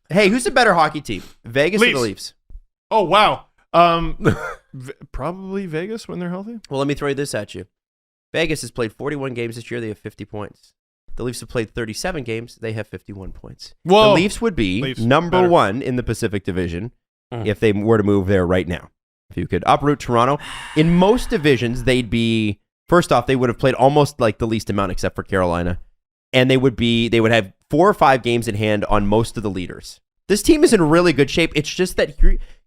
Hey, who's the better hockey team? Vegas or the Leafs? Oh, wow. Probably Vegas when they're healthy. Well, let me throw this at you. Vegas has played 41 games this year. They have 50 points. The Leafs have played 37 games. They have 51 points. Whoa. The Leafs would be number one in the Pacific Division if they were to move there right now. If you could uproot Toronto. In most divisions, they'd be, first off, they would have played almost like the least amount except for Carolina. And they would have 4 or 5 games in hand on most of the leaders. This team is in really good shape. It's just that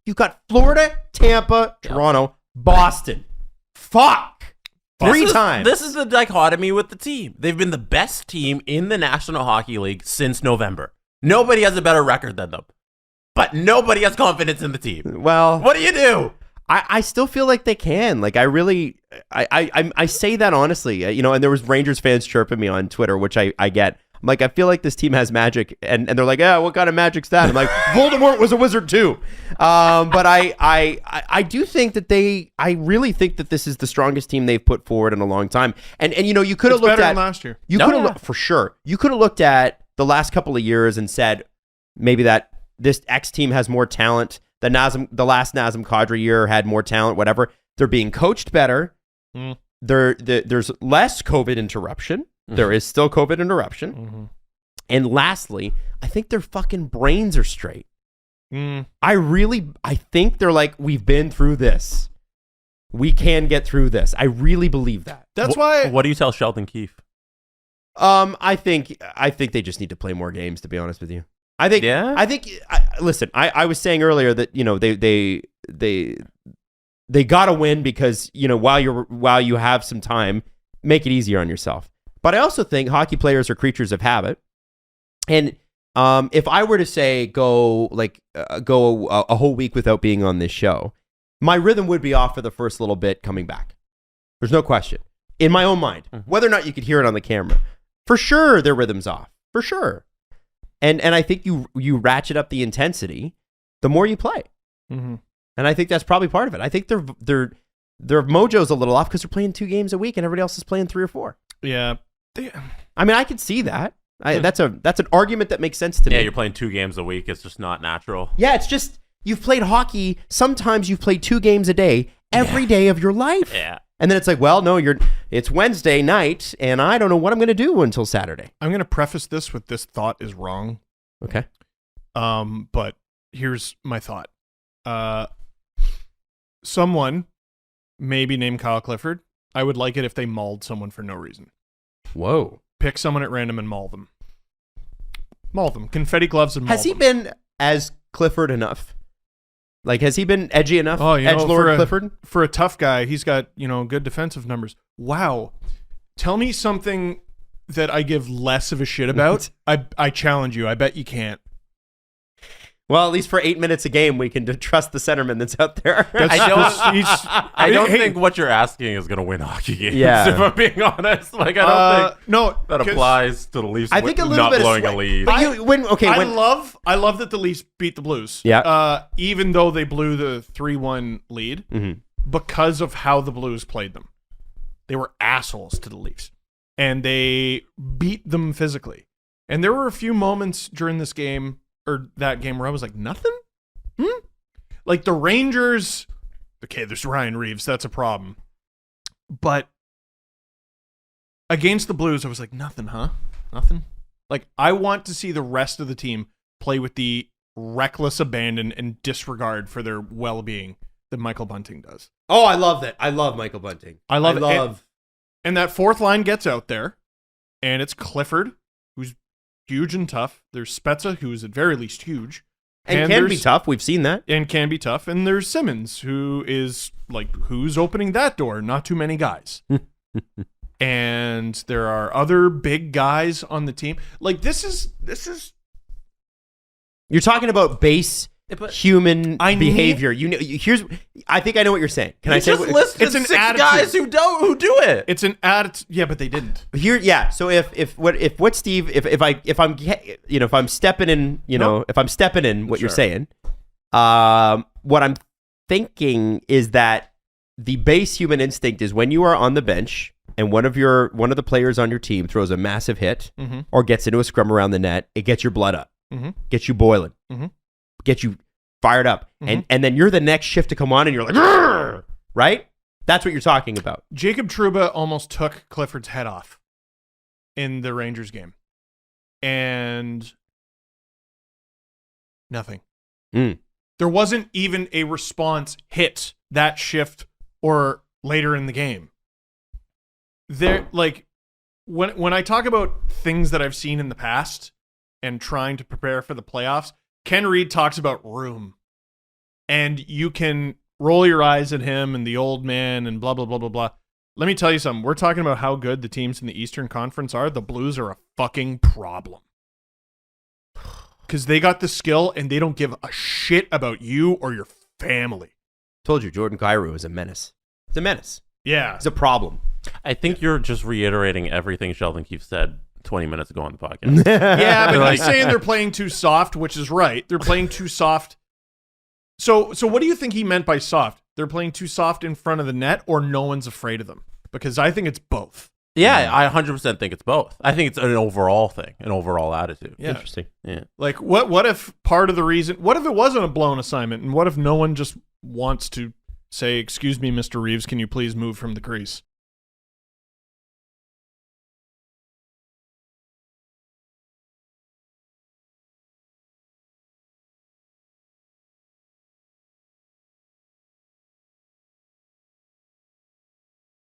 you've got Florida, Tampa, Toronto, Boston. Fuck. 3 times. This is the dichotomy with the team. They've been the best team in the National Hockey League since November. Nobody has a better record than them. But nobody has confidence in the team. Well, what do you do? I still feel like they can. Like, I really, I say that honestly, and there was Rangers fans chirping me on Twitter, which I get. I'm like, I feel like this team has magic, and they're like, yeah, what kind of magic's that? I'm like, Voldemort was a wizard too. But I do think that I really think that this is the strongest team they've put forward in a long time. And you could have looked better at than last year. You could have for sure. You could have looked at the last couple of years and said maybe that this X team has more talent. The last Nazem Kadri year had more talent. Whatever. They're being coached better. There's less COVID interruption. There is still COVID interruption. And lastly, I think their fucking brains are straight. I think they're like, we've been through this. We can get through this. I really believe that. That's why. What do you tell Sheldon Keefe? I think they just need to play more games, to be honest with you. Listen, I was saying earlier that, they got to win because, while you have some time, make it easier on yourself. But I also think hockey players are creatures of habit. And if I were to say go a whole week without being on this show, my rhythm would be off for the first little bit coming back. There's no question. In my own mind, whether or not you could hear it on the camera, for sure their rhythm's off. For sure. And I think you ratchet up the intensity the more you play. And I think that's probably part of it. I think their mojo's a little off because they're playing 2 games a week and everybody else is playing 3 or 4. Yeah. I mean, I could see that. That's an argument that makes sense to me. Yeah, you're playing 2 games a week. It's just not natural. Yeah, it's just you've played hockey. Sometimes you've played 2 games a day every day of your life. Yeah. And then it's like, well, no, it's Wednesday night, and I don't know what I'm going to do until Saturday. I'm going to preface this with this thought is wrong. Okay. But here's my thought. Someone, maybe named Kyle Clifford, I would like it if they mauled someone for no reason. Whoa. Pick someone at random and maul them. Maul them. Confetti gloves and maul them. Has he been as Clifford enough? Like, has he been edgy enough? Oh, Edgelord Clifford? For a tough guy, he's got, good defensive numbers. Wow. Tell me something that I give less of a shit about. I challenge you. I bet you can't. Well, at least for 8 minutes a game, we can trust the centerman that's out there. I don't think what you're asking is going to win hockey games. Yeah. If I'm being honest, I don't think that applies to the Leafs. I think a little not bit blowing of a lead. But I love that the Leafs beat the Blues. Yeah. Even though they blew the 3-1 lead, because of how the Blues played them, they were assholes to the Leafs, and they beat them physically. And there were a few moments during this game. Or that game where I was like, nothing? Like the Rangers, okay, there's Ryan Reeves, that's a problem. But against the Blues, I was like, nothing, huh? Nothing? Like, I want to see the rest of the team play with the reckless abandon and disregard for their well-being that Michael Bunting does. Oh, I love that. I love Michael Bunting. I love and that fourth line gets out there, and it's Clifford, who's huge and tough. There's Spezza, who is at very least huge. And can be tough. We've seen that. And can be tough. And there's Simmons, who is like, who's opening that door? Not too many guys. And there are other big guys on the team. Like, this is. You're talking about base human behavior. I think I know what you're saying. Can I say what listed it's 6 guys who do it? It's an attitude. Yeah, but they didn't. So if Steve, if I'm stepping in, if I'm stepping in what you're saying, what I'm thinking is that the base human instinct is when you are on the bench and one of the players on your team throws a massive hit or gets into a scrum around the net, it gets your blood up. gets you boiling, gets you fired up, and then you're the next shift to come on, and you're like, "Grr!" Right? That's what you're talking about. Jacob Trouba almost took Clifford's head off in the Rangers game, and nothing. There wasn't even a response hit that shift or later in the game. There, like, when I talk about things that I've seen in the past and trying to prepare for the playoffs, Ken Reed talks about room, and you can roll your eyes at him and the old man and blah, blah, blah, blah, blah. Let me tell you something. We're talking about how good the teams in the Eastern Conference are. The Blues are a fucking problem. Because they got the skill and they don't give a shit about you or your family. Told you, Jordan Kyrou is a menace. It's a menace. Yeah. It's a problem. I think you're just reiterating everything Sheldon Keefe said 20 minutes ago on the podcast. Yeah, but he's saying they're playing too soft, which is right. They're playing too soft. So what do you think he meant by soft? They're playing too soft in front of the net, or no one's afraid of them? Because I think it's both. Yeah, I 100% think it's both. I think it's an overall thing, an overall attitude. Yeah. Interesting. Yeah. Like, what if part of the reason, what if it wasn't a blown assignment, and what if no one just wants to say, excuse me, Mr. Reeves, can you please move from the crease?